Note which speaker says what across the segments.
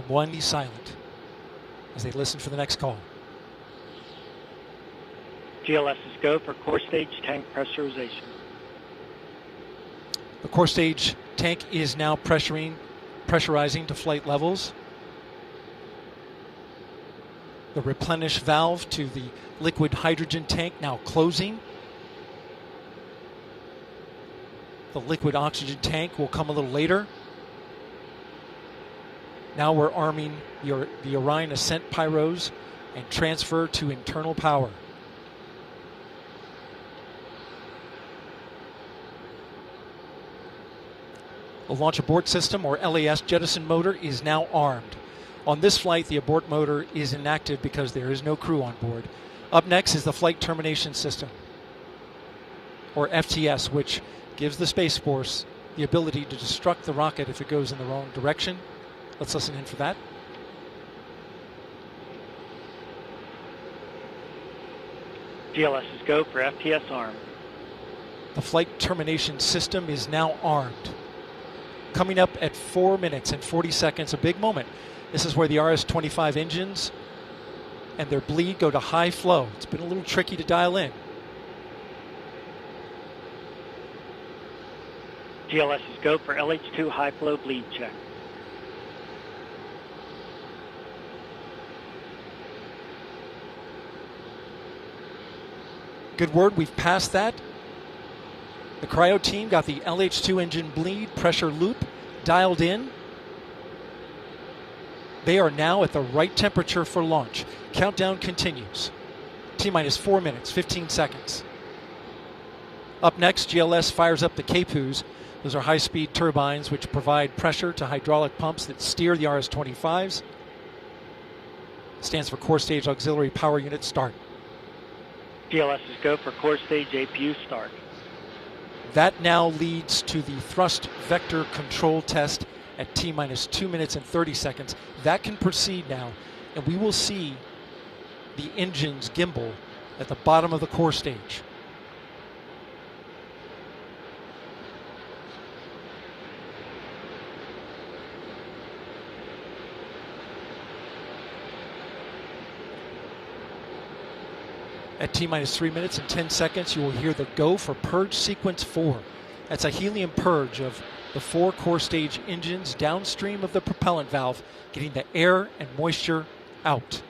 Speaker 1: 1 be silent as they listen for the next call.
Speaker 2: GLS is go for core stage tank pressurization.
Speaker 1: The core stage tank is now pressurizing to flight levels. The replenish valve to the liquid hydrogen tank now closing. The liquid oxygen tank will come a little later. Now we're arming the Orion ascent pyros and transfer to internal power. The launch abort system, or LAS jettison motor, is now armed. On this flight, the abort motor is inactive because there is no crew on board. Up next is the flight termination system, or FTS, which gives the Space Force the ability to destruct the rocket if it goes in the wrong direction. Let's listen in for that.
Speaker 2: GLS is go for FTS arm.
Speaker 1: The flight termination system is now armed. Coming up at 4 minutes and 40 seconds, a big moment. This is where the RS-25 engines and their bleed go to high flow. It's been a little tricky to dial in.
Speaker 2: GLS is go for LH2 high flow bleed check.
Speaker 1: Good word, we've passed that. The cryo team got the LH2 engine bleed pressure loop dialed in. They are now at the right temperature for launch. Countdown continues. T-minus 4 minutes, 15 seconds. Up next, GLS fires up the CAPUs. Those are high-speed turbines which provide pressure to hydraulic pumps that steer the RS-25s. Stands for Core Stage Auxiliary Power Unit Start.
Speaker 2: GLS is go for core stage APU start.
Speaker 1: That now leads to the thrust vector control test at T-minus 2 minutes and 30 seconds. That can proceed now, and we will see the engines gimbal at the bottom of the core stage. At T-minus 3 minutes and 10 seconds, you will hear the go for purge sequence 4. That's a helium purge of the 4 core stage engines downstream of the propellant valve, getting the air and moisture out.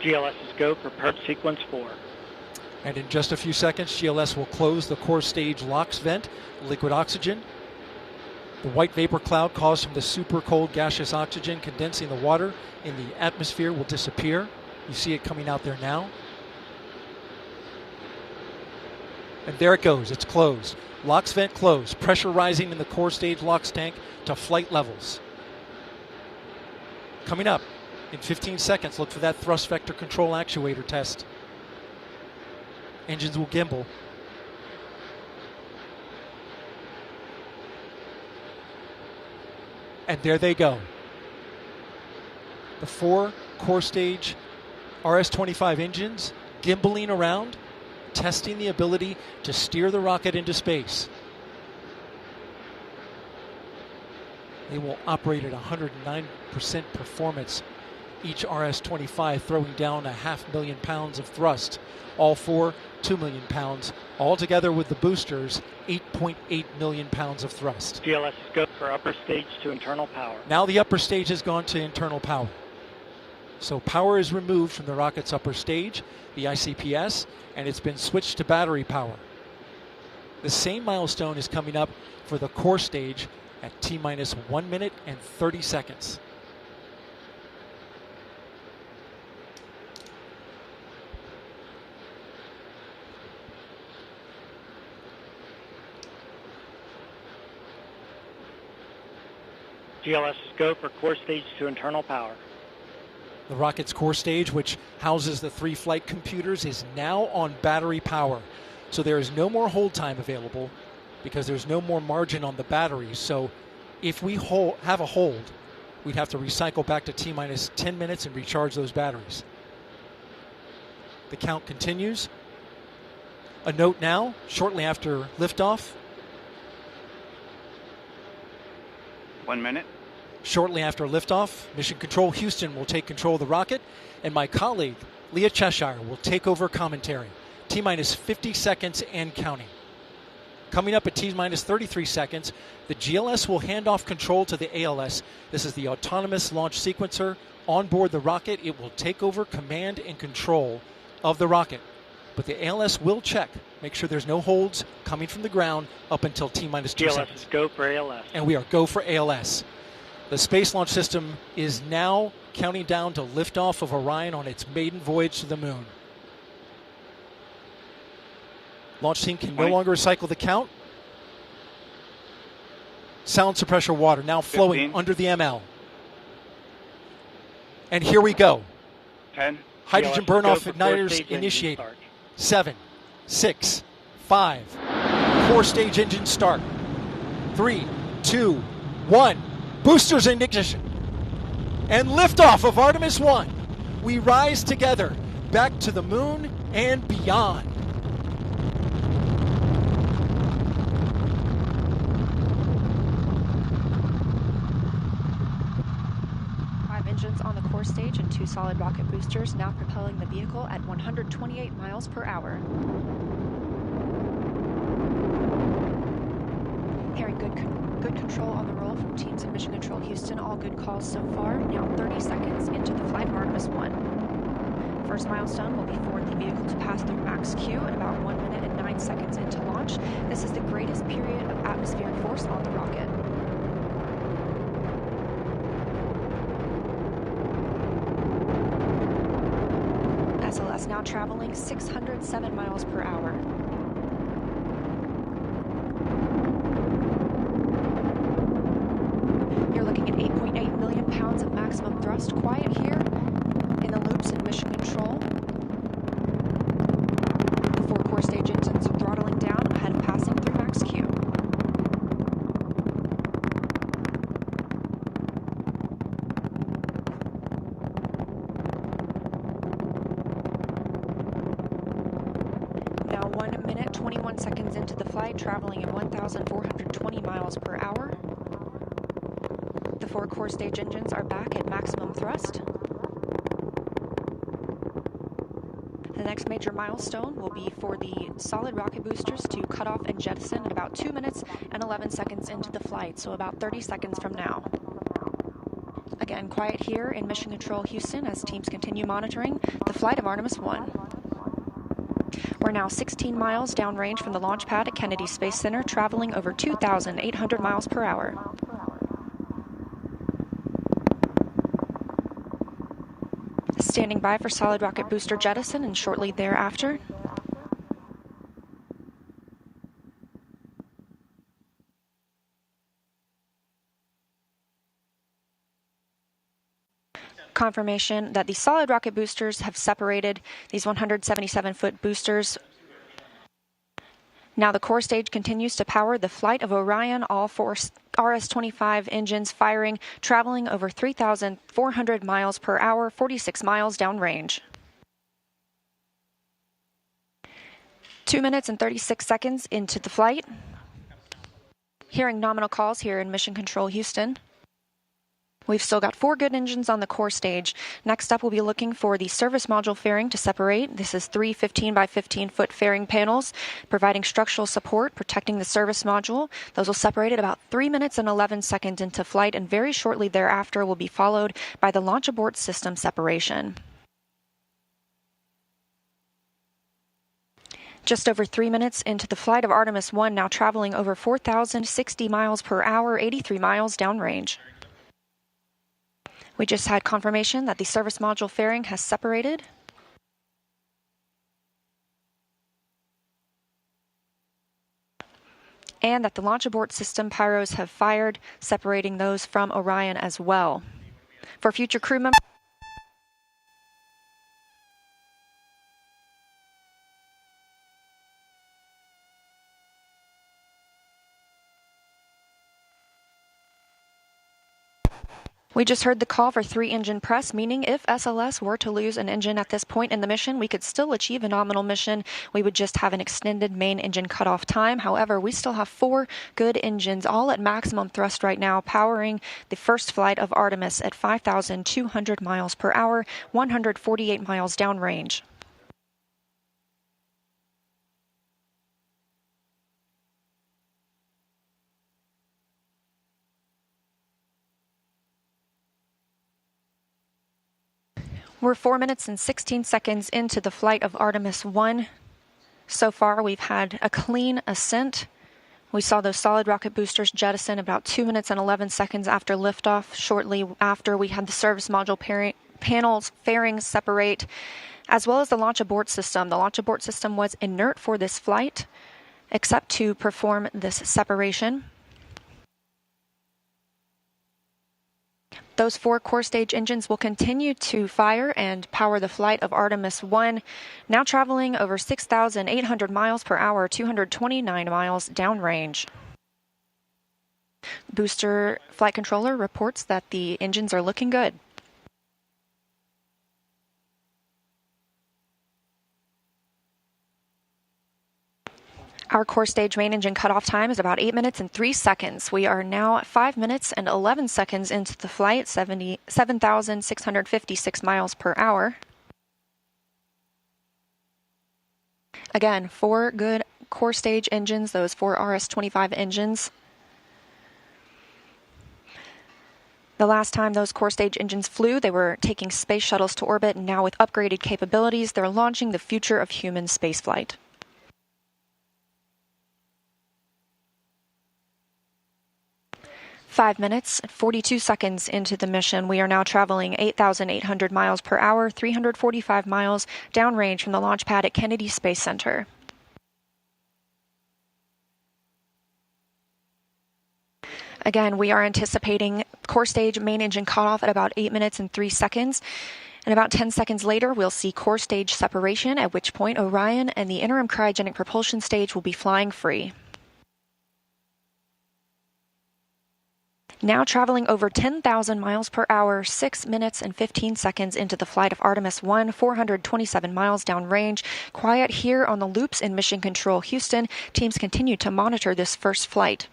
Speaker 2: GLS is go for purge sequence 4.
Speaker 1: And in just a few seconds, GLS will close the core stage LOX vent, liquid oxygen. The white vapor cloud caused from the super cold gaseous oxygen condensing the water in the atmosphere will disappear. You see it coming out there now. And there it goes, it's closed. LOX vent closed, pressure rising in the core stage LOX tank to flight levels. Coming up in 15 seconds, look for that thrust vector control actuator test. Engines will gimbal. And there they go. The 4 core stage RS-25 engines gimbaling around, testing the ability to steer the rocket into space. They will operate at 109% performance. Each RS-25 throwing down 500,000 pounds of thrust. All 4, 2 million pounds. All together with the boosters, 8.8 million pounds of thrust.
Speaker 2: GLS is go for upper stage to internal power.
Speaker 1: Now the upper stage has gone to internal power. So power is removed from the rocket's upper stage, the ICPS, and it's been switched to battery power. The same milestone is coming up for the core stage at T-minus 1 minute and 30 seconds.
Speaker 2: GLS is go for core stage to internal power.
Speaker 1: The rocket's core stage, which houses the 3 flight computers, is now on battery power. So there is no more hold time available because there's no more margin on the batteries. So if we have a hold, we'd have to recycle back to T-minus 10 minutes and recharge those batteries. The count continues. A note now, shortly after liftoff.
Speaker 3: 1 minute.
Speaker 1: Shortly after liftoff, Mission Control Houston will take control of the rocket, and my colleague, Leah Cheshire, will take over commentary. T-minus 50 seconds and counting. Coming up at T-minus 33 seconds, the GLS will hand off control to the ALS. This is the autonomous launch sequencer. On board the rocket, it will take over command and control of the rocket. But the ALS will check, make sure there's no holds coming from the ground up until T-minus 2 seconds.
Speaker 2: GLS, go for ALS.
Speaker 1: And we are go for ALS. The Space Launch System is now counting down to liftoff of Orion on its maiden voyage to the moon. Launch team can no longer recycle the count. Sound suppressor water now flowing
Speaker 3: 15.
Speaker 1: under the ML. And here we go.
Speaker 3: 10.
Speaker 1: Hydrogen
Speaker 2: GLS,
Speaker 1: burn-off
Speaker 2: go for
Speaker 1: igniters
Speaker 2: core stage
Speaker 1: initiated.
Speaker 2: engine
Speaker 1: 7, 6, 5. 4-stage engine start. 3, 2, 1. Boosters in ignition. And liftoff of Artemis I. We rise together back to the moon and beyond.
Speaker 4: Engines on the core stage and 2 solid rocket boosters now propelling the vehicle at 128 miles per hour. Hearing good control on the roll from teams in Mission Control Houston. All good calls so far. Now 30 seconds into the flight of Artemis I. First milestone will be for the vehicle to pass through max Q at about 1 minute and 9 seconds into launch. This is the greatest period of atmospheric force on the rocket. SLS now traveling 607 miles per hour. You're looking at 8.8 million pounds of maximum thrust. Quiet here in the loops in Mission Control. The 4 core stage engines are throttling down ahead of passing through max Q. Now 1 minute, 21 seconds into the flight, traveling at 1,420 miles per hour. The 4 core stage engines are back at maximum thrust. The next major milestone will be for the solid rocket boosters to cut off and jettison at about 2 minutes and 11 seconds into the flight, so about 30 seconds from now. Again, quiet here in Mission Control Houston as teams continue monitoring the flight of Artemis I. We're now 16 miles downrange from the launch pad at Kennedy Space Center, traveling over 2,800 miles per hour. Standing by for solid rocket booster jettison and shortly thereafter. Confirmation that the solid rocket boosters have separated these 177-foot boosters. Now the core stage continues to power the flight of Orion, all 4 RS-25 engines firing, traveling over 3,400 miles per hour, 46 miles downrange. 2 minutes and 36 seconds into the flight. Hearing nominal calls here in Mission Control Houston. We've still got 4 good engines on the core stage. Next up, we'll be looking for the service module fairing to separate. This is 3 15 by 15-foot fairing panels, providing structural support, protecting the service module. Those will separate at about 3 minutes and 11 seconds into flight, and very shortly thereafter will be followed by the launch abort system separation. Just over 3 minutes into the flight of Artemis I, now traveling over 4,060 miles per hour, 83 miles downrange. We just had confirmation that the service module fairing has separated. And that the launch abort system pyros have fired, separating those from Orion as well. For future crew members, We just heard the call for 3-engine press, meaning if SLS were to lose an engine at this point in the mission, we could still achieve a nominal mission. We would just have an extended main engine cutoff time. However, we still have 4 good engines, all at maximum thrust right now, powering the first flight of Artemis at 5,200 miles per hour, 148 miles downrange. We're 4 minutes and 16 seconds into the flight of Artemis I. So far, we've had a clean ascent. We saw those solid rocket boosters jettison about 2 minutes and 11 seconds after liftoff. Shortly after, we had the service module panels, fairings separate, as well as the launch abort system. The launch abort system was inert for this flight, except to perform this separation. Those 4 core stage engines will continue to fire and power the flight of Artemis I, now traveling over 6,800 miles per hour, 229 miles downrange. Booster flight controller reports that the engines are looking good. Our core stage main engine cutoff time is about 8 minutes and 3 seconds. We are now 5 minutes and 11 seconds into the flight, 7,656 miles per hour. Again, 4 good core stage engines, those 4 RS-25 engines. The last time those core stage engines flew, they were taking space shuttles to orbit, and now with upgraded capabilities, they're launching the future of human spaceflight. Five minutes, 42 seconds into the mission, we are now traveling 8,800 miles per hour, 345 miles downrange from the launch pad at Kennedy Space Center. Again, we are anticipating core stage main engine cutoff at about 8 minutes and 3 seconds. And about 10 seconds later, we'll see core stage separation, at which point Orion and the interim cryogenic propulsion stage will be flying free. Now traveling over 10,000 miles per hour, 6 minutes and 15 seconds into the flight of Artemis I, 427 miles downrange. Quiet here on the loops in Mission Control Houston. Teams continue to monitor this first flight.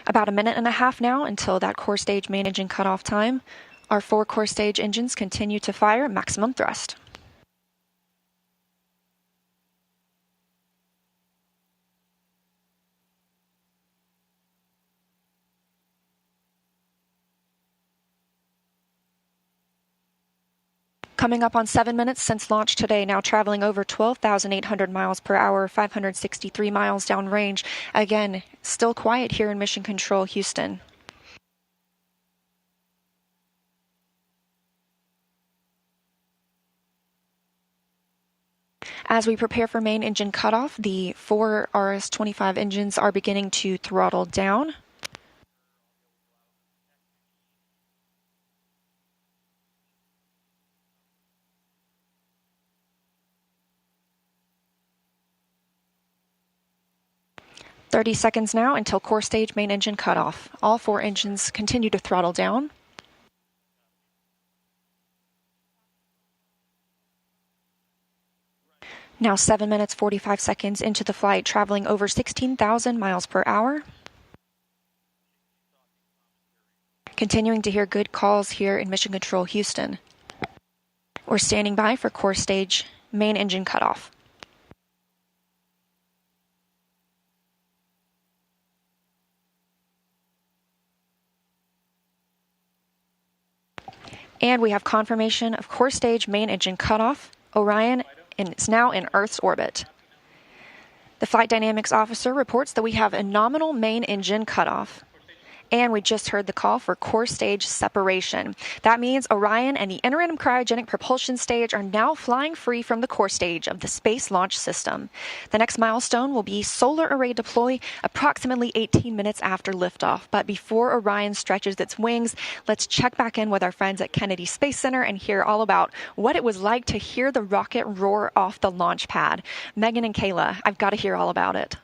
Speaker 4: About a minute and a half now until that core stage main engine cutoff time. Our 4 core stage engines continue to fire at maximum thrust. Coming up on 7 minutes since launch today, now traveling over 12,800 miles per hour, 563 miles downrange. Again, still quiet here in Mission Control Houston. As we prepare for main engine cutoff, the 4 RS-25 engines are beginning to throttle down. "30 seconds now until core stage main engine cutoff. All 4 engines continue to throttle down. Now 7 minutes, 45 seconds into the flight, traveling over 16,000 miles per hour. Continuing to hear good calls here in Mission Control Houston. We're standing by for core stage main engine cutoff. And we have confirmation of core stage main engine cutoff. Orion is now in Earth's orbit. The flight dynamics officer reports that we have a nominal main engine cutoff. And we just heard the call for core stage separation. That means Orion and the interim cryogenic propulsion stage are now flying free from the core stage of the Space Launch System. The next milestone will be solar array deploy approximately 18 minutes after liftoff. But before Orion stretches its wings, let's check back in with our friends at Kennedy Space Center and hear all about what it was like to hear the rocket roar off the launch pad. Megan and Kayla, I've got to hear all about it.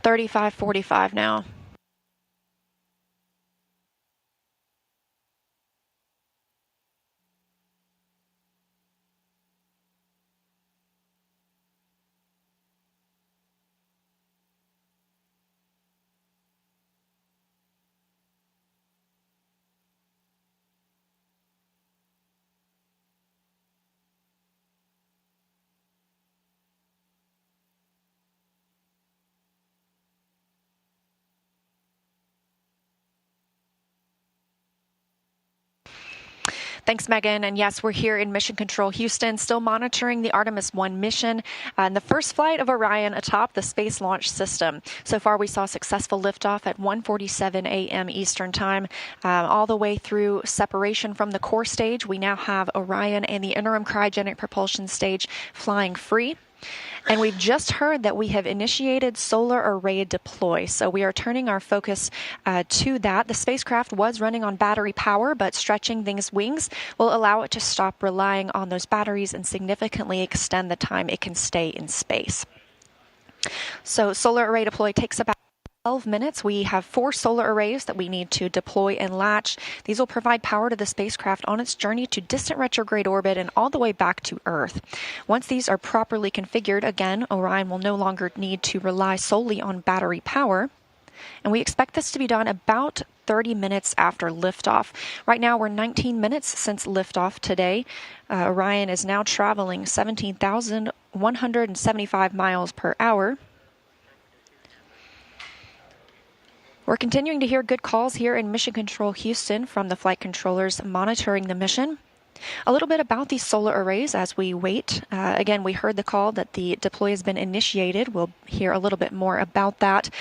Speaker 4: 35:45 now. Thanks, Megan. And yes, we're here in Mission Control Houston, still monitoring the Artemis I mission and the first flight of Orion atop the Space Launch System. So far, we saw successful liftoff at 1:47 a.m. Eastern Time, all the way through separation from the core stage. We now have Orion and the interim cryogenic propulsion stage flying free. And we've just heard that we have initiated solar array deploy. So we are turning our focus to that. The spacecraft was running on battery power, but stretching these wings will allow it to stop relying on those batteries and significantly extend the time it can stay in space. So solar array deploy takes about 12 minutes. We have 4 solar arrays that we need to deploy and latch. These will provide power to the spacecraft on its journey to distant retrograde orbit and all the way back to Earth. Once these are properly configured, again, Orion will no longer need to rely solely on battery power. And we expect this to be done about 30 minutes after liftoff. Right now, we're 19 minutes since liftoff today. Orion is now traveling 17,175 miles per hour. We're continuing to hear good calls here in Mission Control Houston from the flight controllers monitoring the mission. A little bit about these solar arrays as we wait. Again, we heard the call that the deploy has been initiated. We'll hear a little bit more about that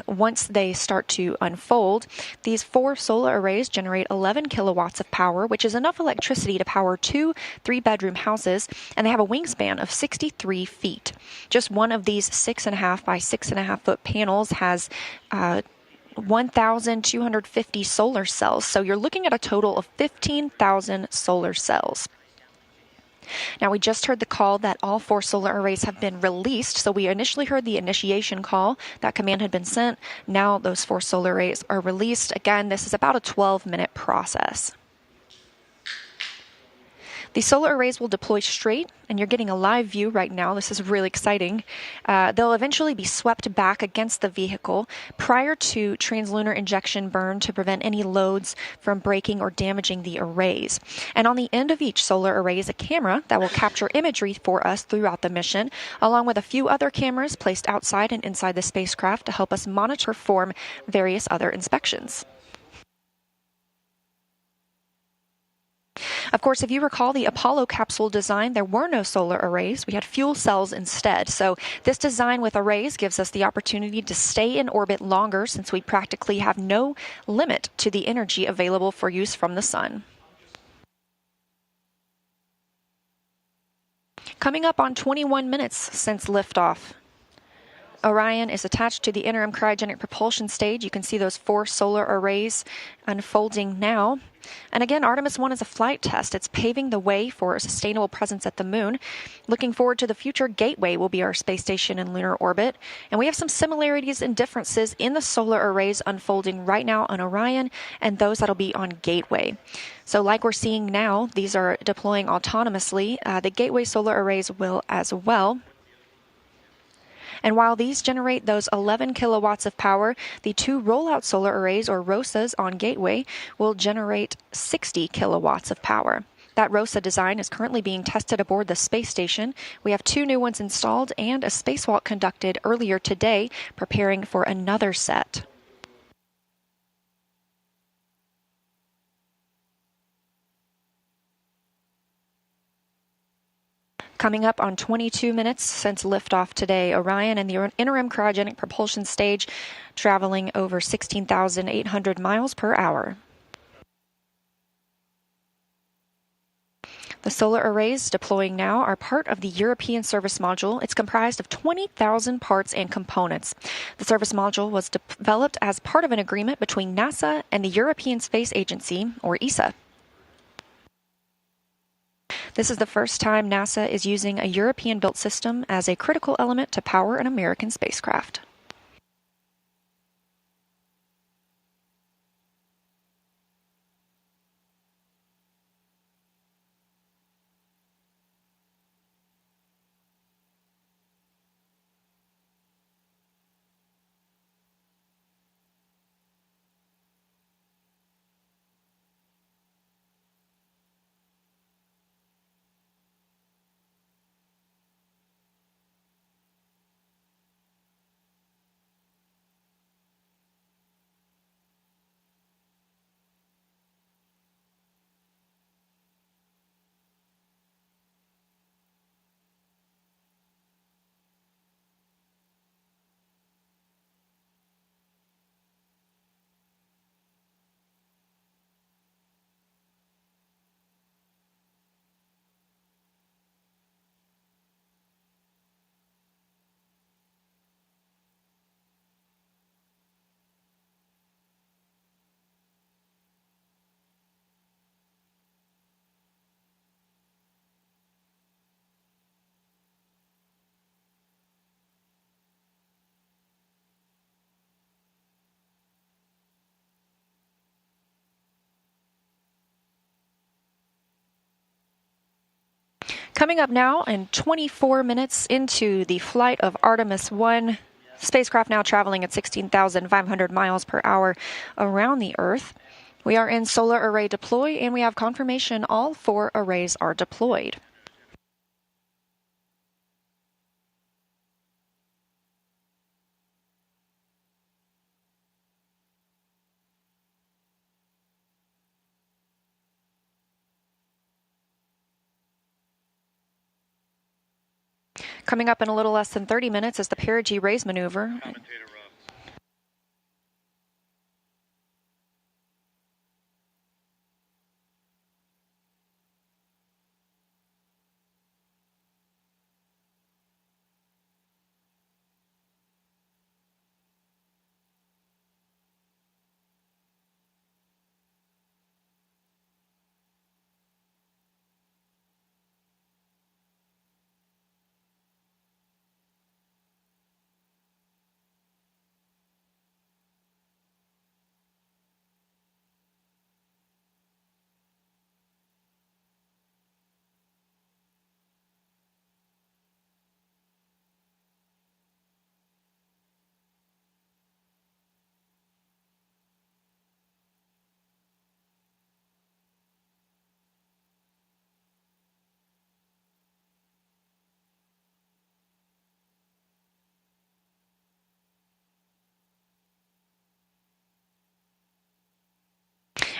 Speaker 4: once they start to unfold. These 4 solar arrays generate 11 kilowatts of power, which is enough electricity to power 2 3-bedroom houses, and they have a wingspan of 63 feet. Just one of these 6.5 by 6.5 foot panels has 1,250 solar cells. So you're looking at a total of 15,000 solar cells. Now, we just heard the call that all 4 solar arrays have been released. So we initially heard the initiation call. That command had been sent. Now those 4 solar arrays are released. Again, this is about a 12-minute process. These solar arrays will deploy straight, and you're getting a live view right now. This is really exciting. They'll eventually be swept back against the vehicle prior to translunar injection burn to prevent any loads from breaking or damaging the arrays. And on the end of each solar array is a camera that will capture imagery for us throughout the mission, along with a few other cameras placed outside and inside the spacecraft to help us monitor and perform various other inspections. Of course, if you recall the Apollo capsule design, there were no solar arrays. We had fuel cells instead. So this design with arrays gives us the opportunity to stay in orbit longer since we practically have no limit to the energy available for use from the sun. Coming up on 21 minutes since liftoff. Orion is attached to the interim cryogenic propulsion stage. You can see those 4 solar arrays unfolding now. And again, Artemis I is a flight test. It's paving the way for a sustainable presence at the moon. Looking forward to the future, Gateway will be our space station in lunar orbit. And we have some similarities and differences in the solar arrays unfolding right now on Orion and those that'll be on Gateway. So like we're seeing now, these are deploying autonomously. The Gateway solar arrays will as well. And while these generate those 11 kilowatts of power, the 2 rollout solar arrays, or ROSAs, on Gateway will generate 60 kilowatts of power. That ROSA design is currently being tested aboard the space station. We have 2 new ones installed and a spacewalk conducted earlier today, preparing for another set. Coming up on 22 minutes since liftoff today, Orion and the interim cryogenic propulsion stage traveling over 16,800 miles per hour. The solar arrays deploying now are part of the European Service Module. It's comprised of 20,000 parts and components. The Service Module was developed as part of an agreement between NASA and the European Space Agency, or ESA. This is the first time NASA is using a European-built system as a critical element to power an American spacecraft. Coming up now, and 24 minutes into the flight of Artemis I, spacecraft now traveling at 16,500 miles per hour around the Earth. We are in solar array deploy, and we have confirmation all 4 arrays are deployed. Coming up in a little less than 30 minutes is the perigee raise maneuver.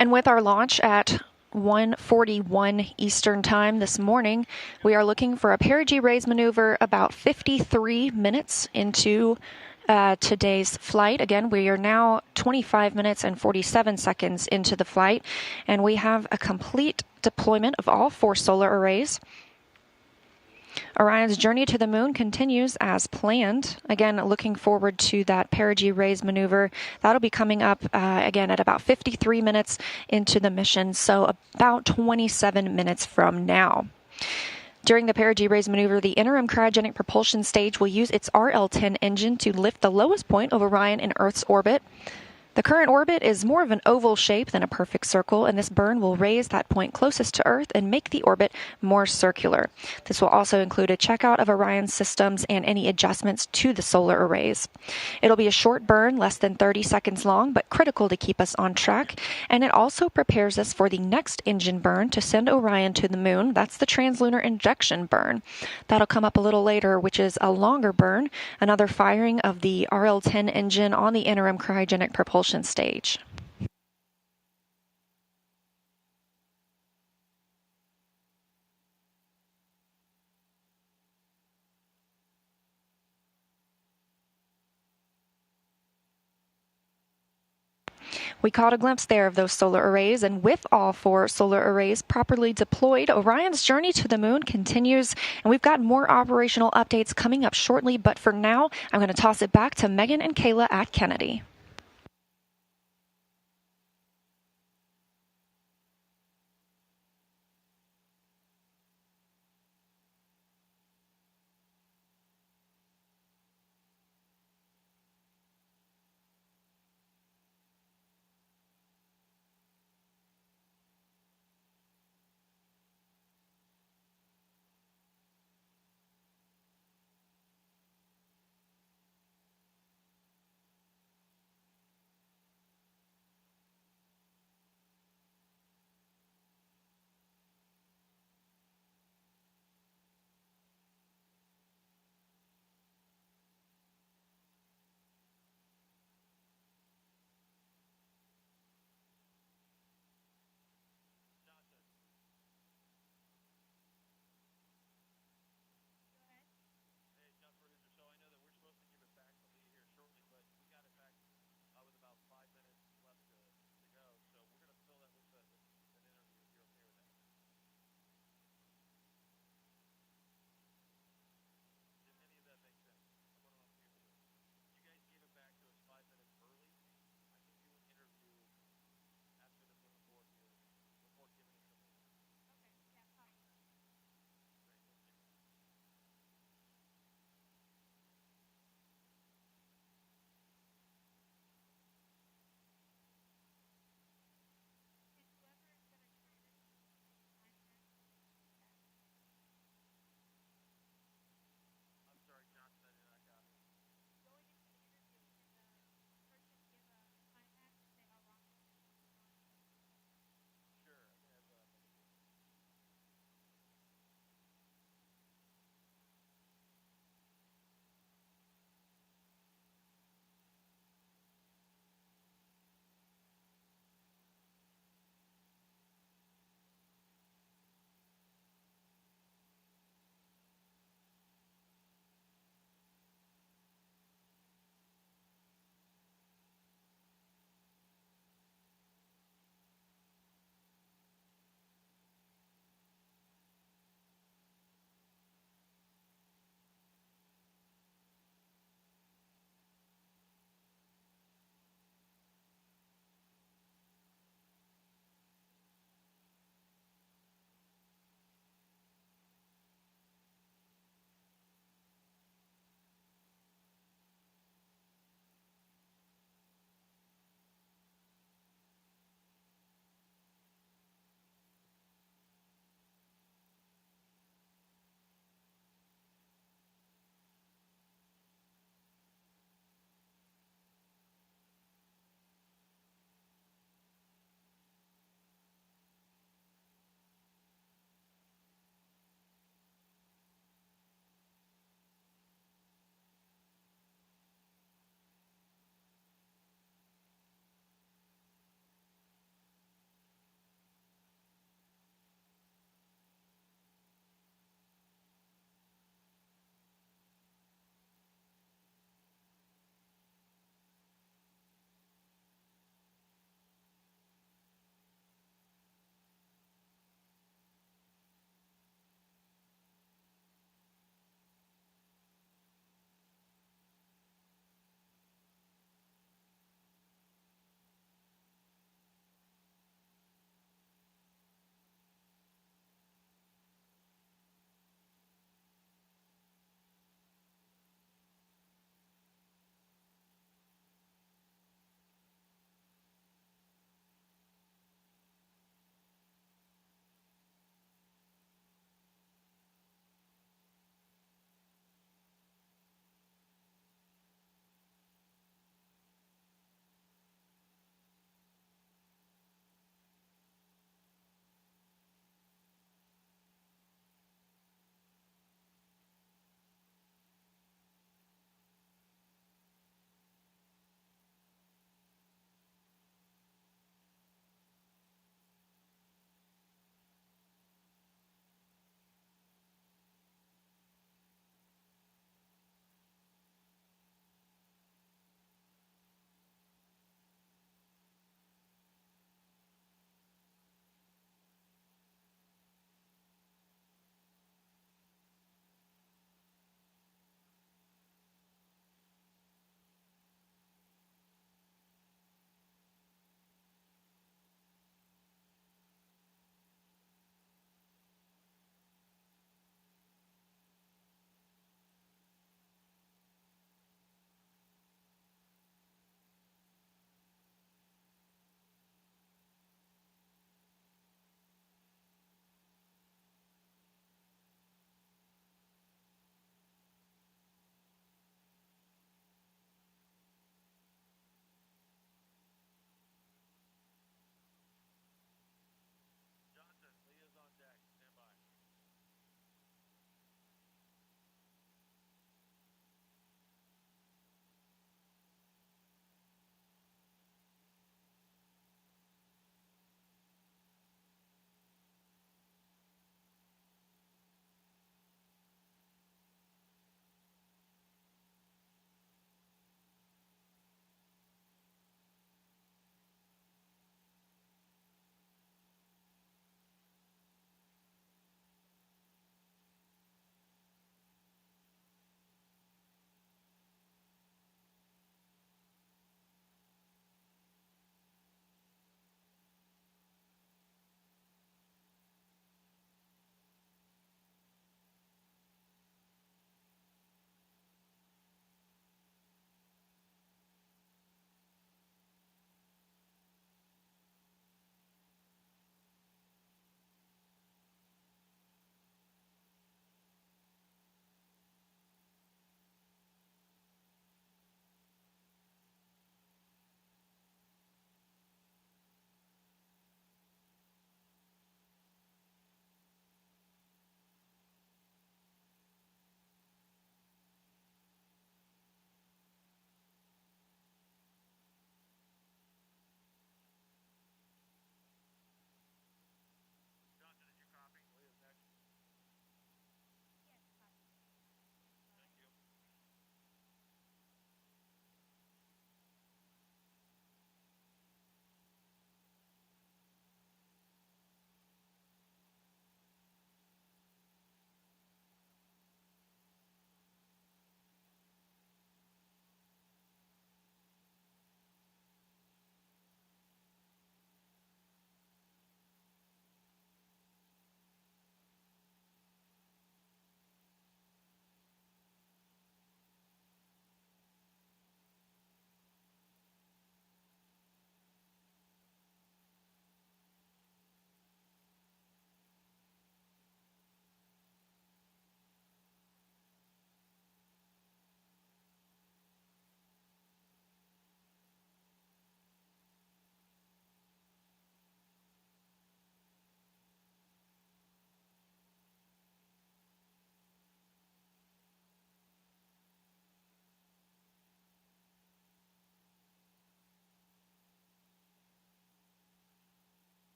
Speaker 4: And with our launch at 1:41 Eastern Time this morning, we are looking for a perigee raise maneuver about 53 minutes into today's flight. Again, we are now 25 minutes and 47 seconds into the flight, and we have a complete deployment of all 4 solar arrays. Orion's journey to the moon continues as planned. Again, looking forward to that perigee raise maneuver. That'll be coming up again at about 53 minutes into the mission, so about 27 minutes from now. During the perigee raise maneuver, the interim cryogenic propulsion stage will use its RL-10 engine to lift the lowest point of Orion in Earth's orbit. The current orbit is more of an oval shape than a perfect circle, and this burn will raise that point closest to Earth and make the orbit more circular. This will also include a checkout of Orion's systems and any adjustments to the solar arrays. It'll be a short burn, less than 30 seconds long, but critical to keep us on track, and it also prepares us for the next engine burn to send Orion to the moon. That's the translunar injection burn. That'll come up a little later, which is a longer burn, another firing of the RL-10 engine on the interim cryogenic propulsion stage. We caught a glimpse there of those solar arrays, and with all 4 solar arrays properly deployed, Orion's journey to the moon continues, and we've got more operational updates coming up shortly, but for now, I'm going to toss it back to Megan and Kayla at Kennedy.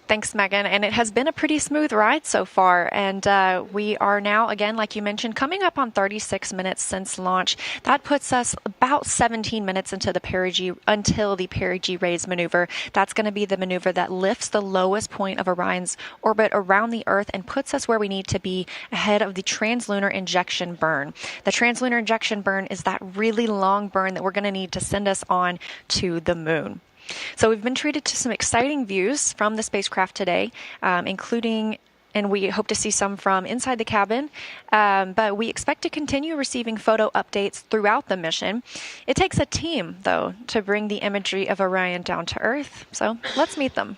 Speaker 4: Thanks, Megan. And it has been a pretty smooth ride so far. And we are now, again, like you mentioned, coming up on 36 minutes since launch. That puts us about 17 minutes into the until the perigee raise maneuver. That's going to be the maneuver that lifts the lowest point of Orion's orbit around the Earth and puts us where we need to be ahead of the translunar injection burn. The translunar injection burn is that really long burn that we're going to need to send us on to the moon. So we've been treated to some exciting views from the spacecraft today, including, and we hope to see some from inside the cabin, but we expect to continue receiving photo updates throughout the mission. It takes a team, though, to bring the imagery of Orion down to Earth. So let's meet them.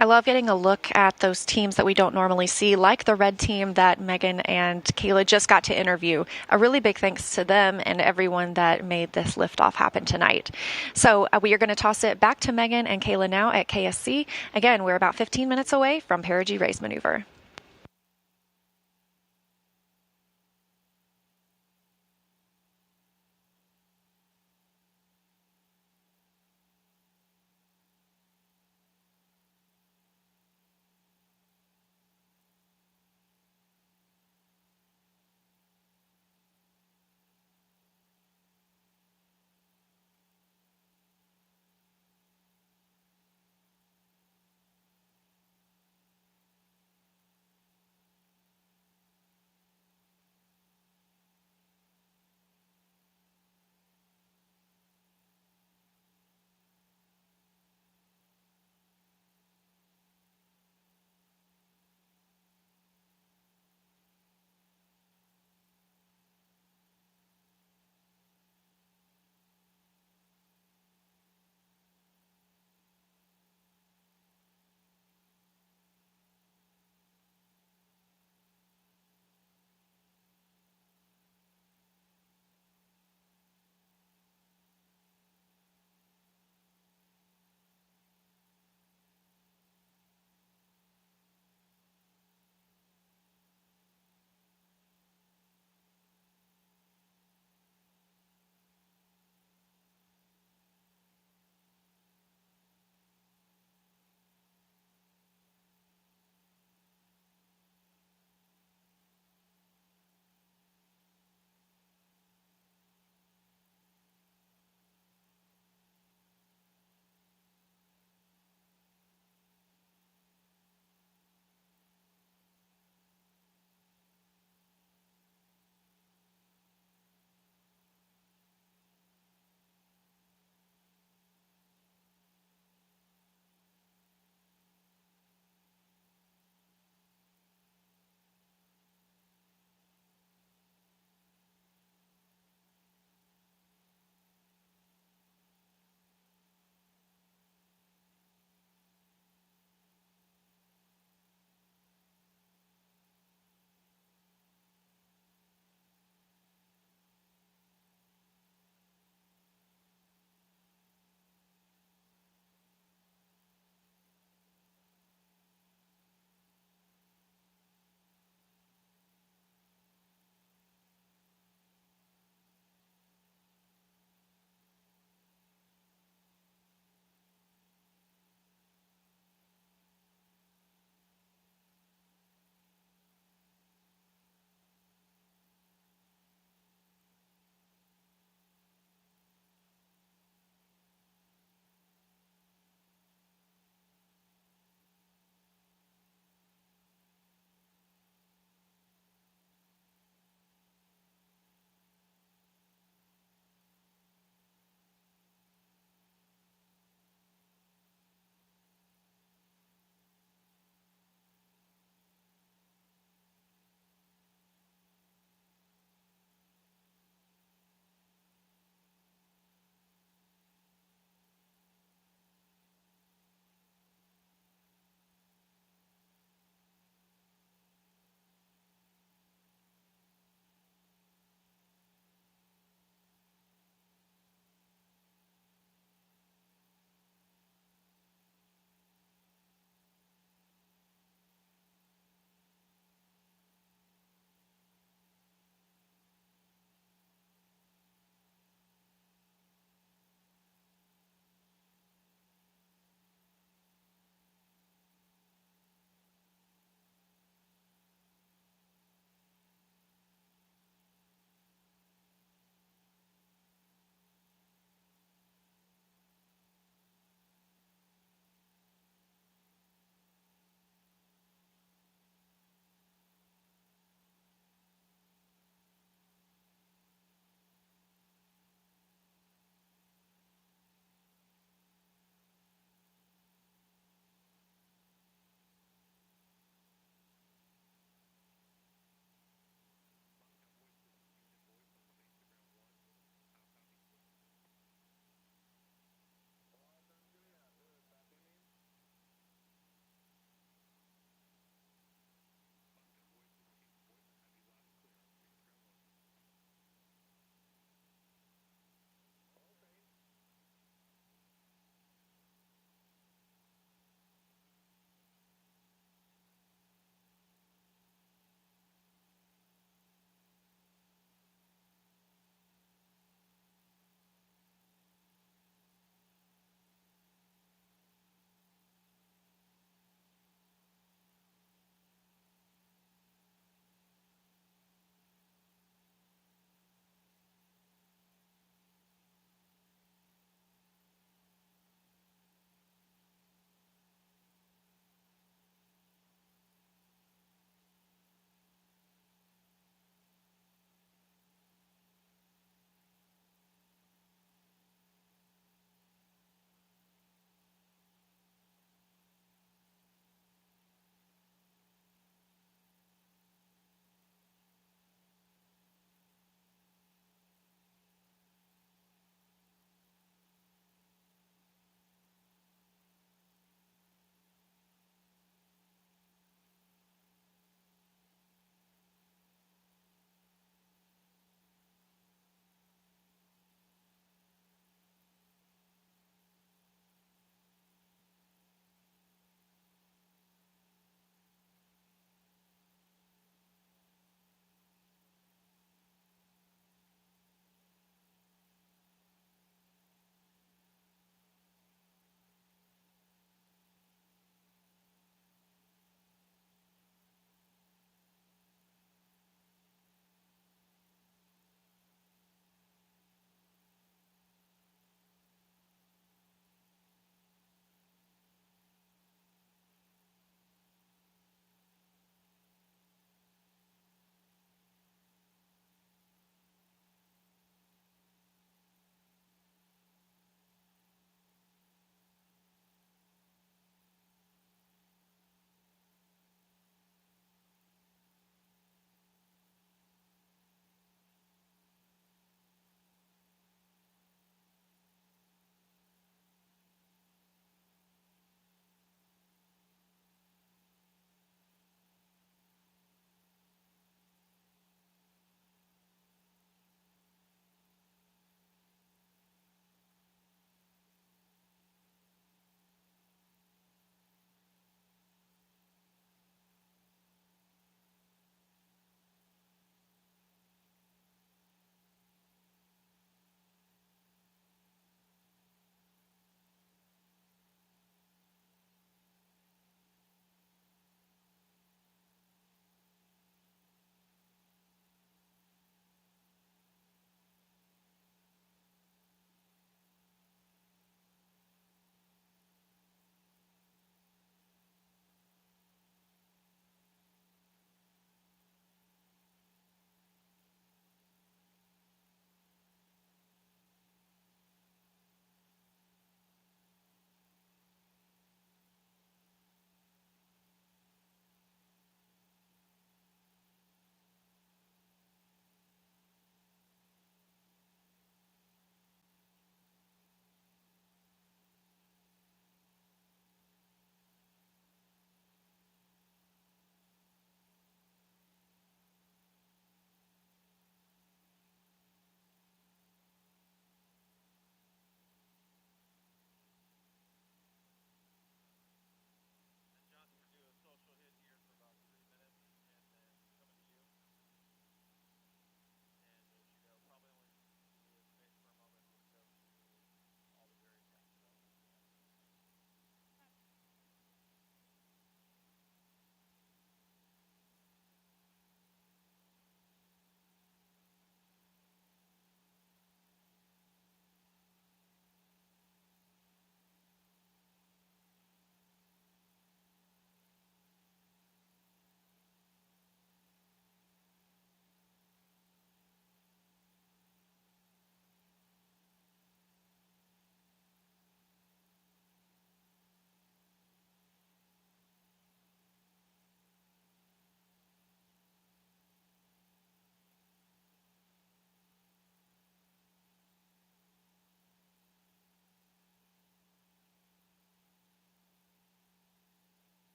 Speaker 4: I love getting a look at those teams that we don't normally see, like the red team that Megan and Kayla just got to interview. A really big thanks to them and everyone that made this liftoff happen tonight. So we are going to toss it back to Megan and Kayla now at KSC. Again, we're about 15 minutes away from perigee raise maneuver.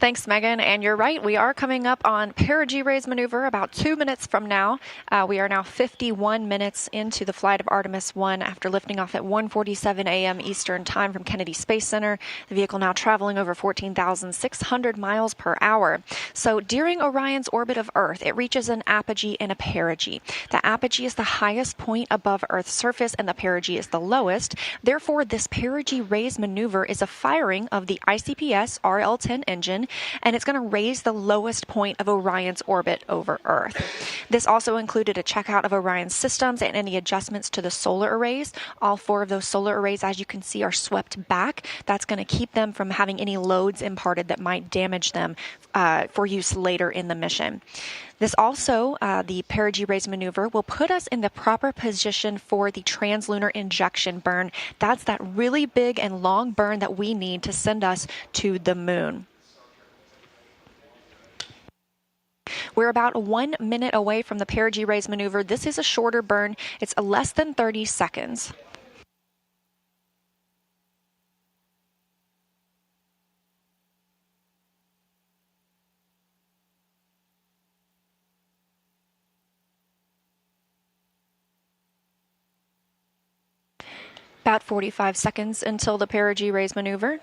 Speaker 4: Thanks, Megan. And you're right, we are coming up on perigee raise maneuver about 2 minutes from now. We are now 51 minutes into the flight of Artemis I after lifting off at 1:47 a.m. Eastern Time from Kennedy Space Center. The vehicle now traveling over 14,600 miles per hour. So during Orion's orbit of Earth, it reaches an apogee and a perigee. The apogee is the highest point above Earth's surface, and the perigee is the lowest. Therefore, this perigee raise maneuver is a firing of the ICPS RL-10 engine, and it's going to raise the lowest point of Orion's orbit over Earth. This also included a checkout of Orion's systems and any adjustments to the solar arrays. All 4 of those solar arrays, as you can see, are swept back. That's going to keep them from having any loads imparted that might damage them for use later in the mission. This also, the perigee raise maneuver, will put us in the proper position for the translunar injection burn. That's that really big and long burn that we need to send us to the moon. We're about 1 minute away from the perigee raise maneuver. This is a shorter burn. It's less than 30 seconds. About 45 seconds until the perigee raise maneuver.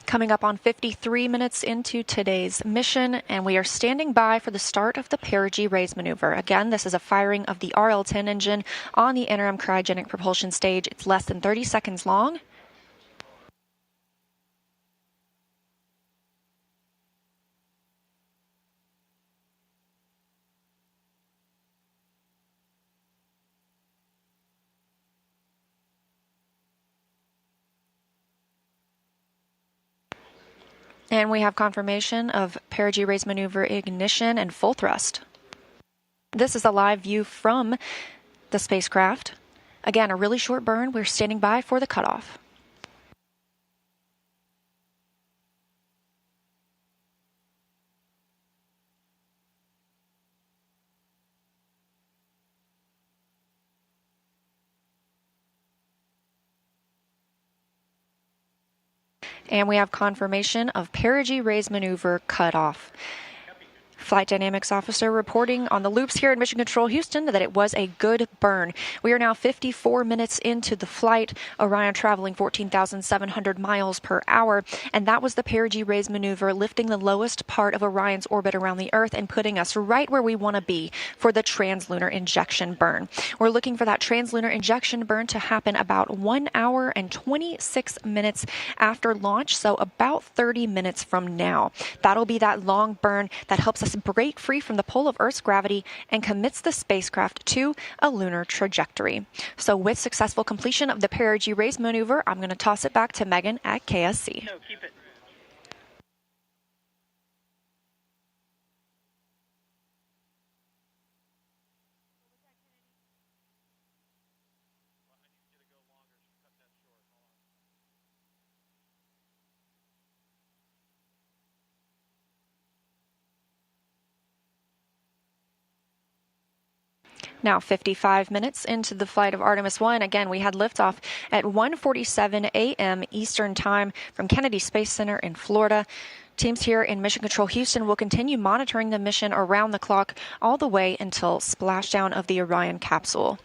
Speaker 4: Coming up on 53 minutes into today's mission, and we are standing by for the start of the perigee raise maneuver. Again, this is a firing of the RL-10 engine on the interim cryogenic propulsion stage. It's less than 30 seconds long. And we have confirmation of perigee raise maneuver ignition and full thrust. This is a live view from the spacecraft. Again, a really short burn. We're standing by for the cutoff. And we have confirmation of perigee raise maneuver cutoff. Flight Dynamics Officer reporting on the loops here in Mission Control Houston that it was a good burn. We are now 54 minutes into the flight, Orion traveling 14,700 miles per hour, and that was the perigee raise maneuver, lifting the lowest part of Orion's orbit around the Earth and putting us right where we want to be for the translunar injection burn. We're looking for that translunar injection burn to happen about 1 hour and 26 minutes after launch, so about 30 minutes from now. That'll be that long burn that helps us break free from the pull of Earth's gravity and commits the spacecraft to a lunar trajectory. So with successful completion of the perigee raise maneuver, I'm going to toss it back to Megan at KSC.
Speaker 2: No, keep it.
Speaker 4: Now 55 minutes into the flight of Artemis I. Again, we had liftoff at 1:47 a.m. Eastern Time from Kennedy Space Center in Florida. Teams here in Mission Control Houston will continue monitoring the mission around the clock all the way until splashdown of the Orion capsule.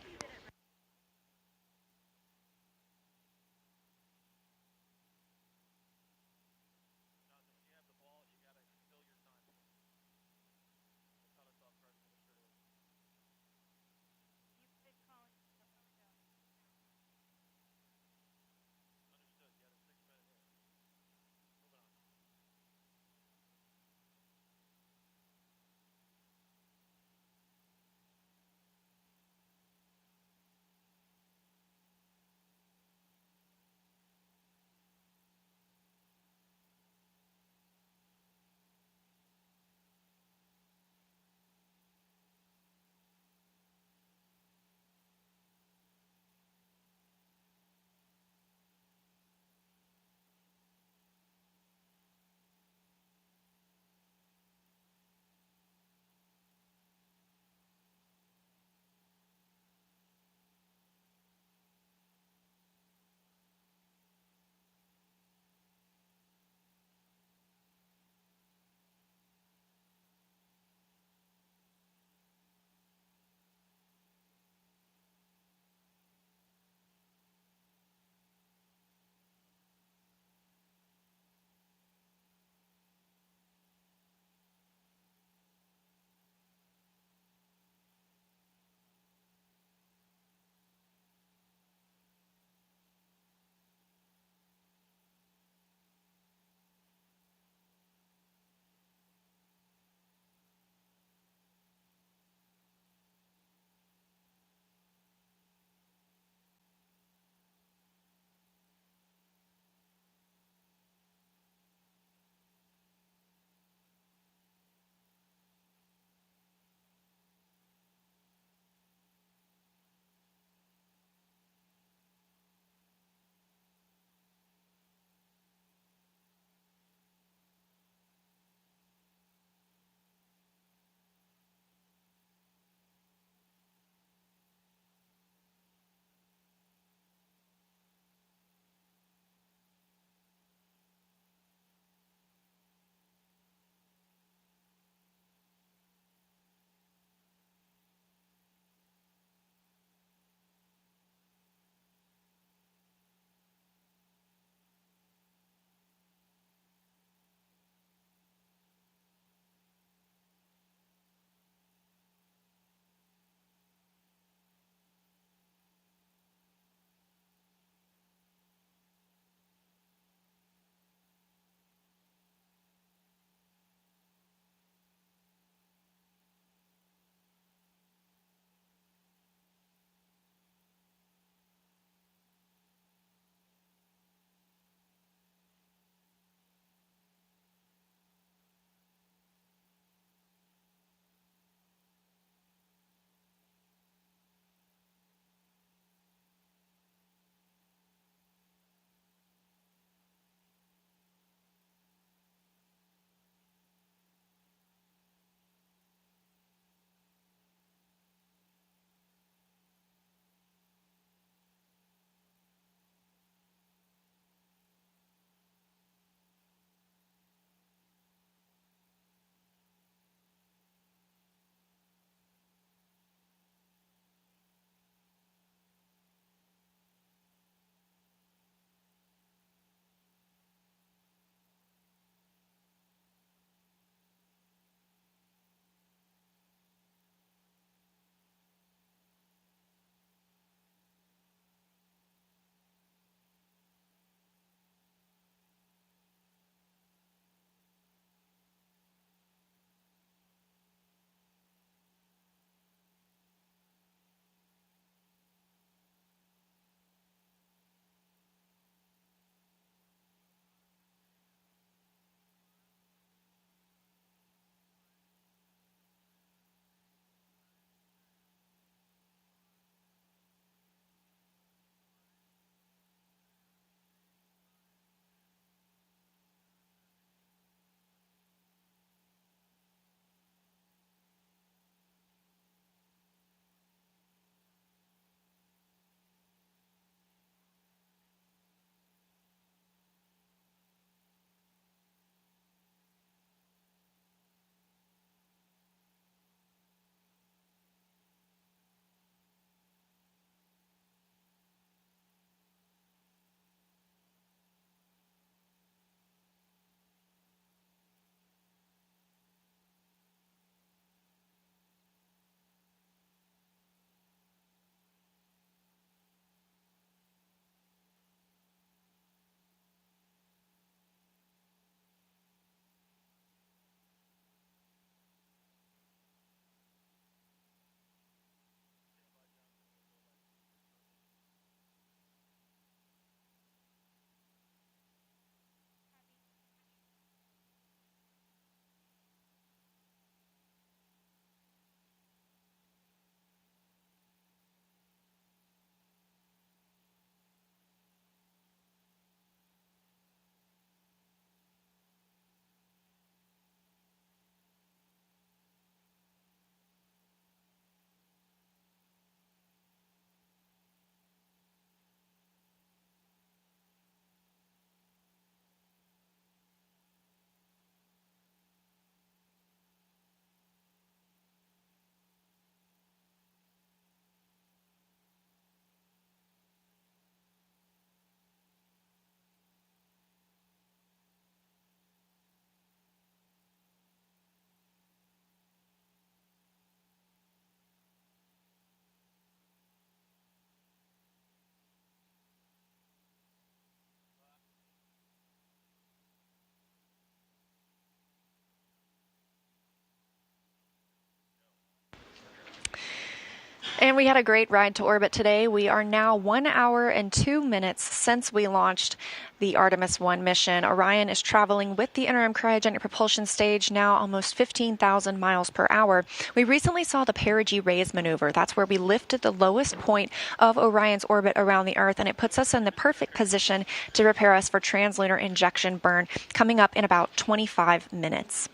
Speaker 4: And we had a great ride to orbit today. We are now 1 hour and 2 minutes since we launched the Artemis I mission. Orion is traveling with the interim cryogenic propulsion stage, now almost 15,000 miles per hour. We recently saw the perigee raise maneuver. That's where we lifted the lowest point of Orion's orbit around the Earth, and it puts us in the perfect position to prepare us for translunar injection burn coming up in about 25 minutes.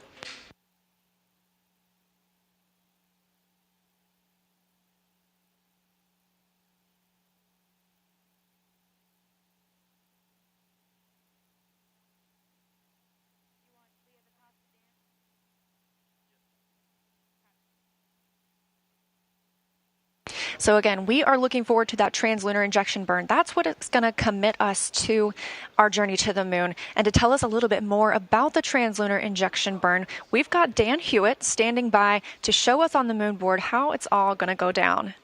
Speaker 4: So again, we are looking forward to that translunar injection burn. That's what it's going to commit us to our journey to the moon. And to tell us a little bit more about the translunar injection burn, we've got Dan Hewitt standing by to show us on the moon board how it's all going to go down.